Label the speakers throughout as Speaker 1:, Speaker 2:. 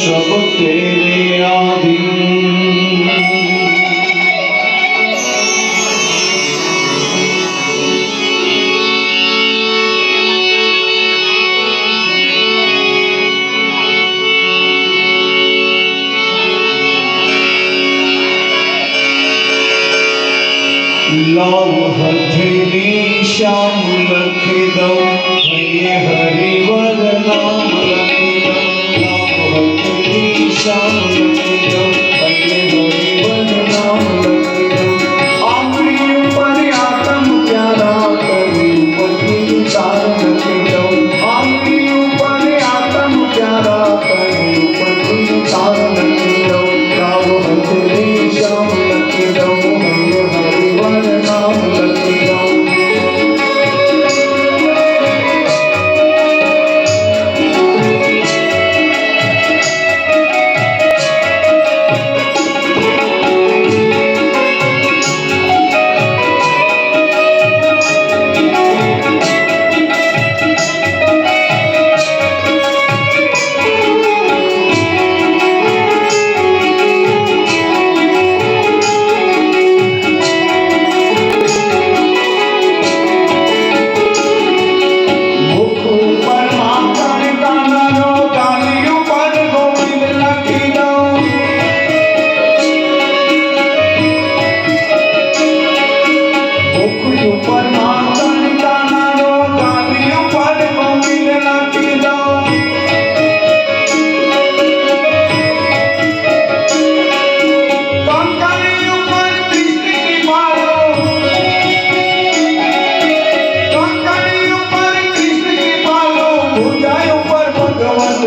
Speaker 1: सब तेरे आधीन। लाओ हथेली श्याम लखी दो भैये हरिवर नाम लखी दो। लाओ हथेली श्याम लखी दो भैये हरिवर नाम लखी दो। आंगली पर आत्म प्यारा करी पति तार लखी दो। आंगली पर आत्म प्यारा करी पति तार लखी दो। लाओ हथेली श्याम लखी दो भैये हरिवर नाम लखी दो।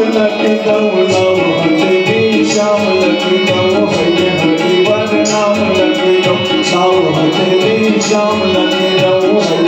Speaker 1: लखी दो। लाओ हथेली श्याम लखी दो भैये हरिवर नाम लखी दो। लाओ हथेली श्याम लखी दो।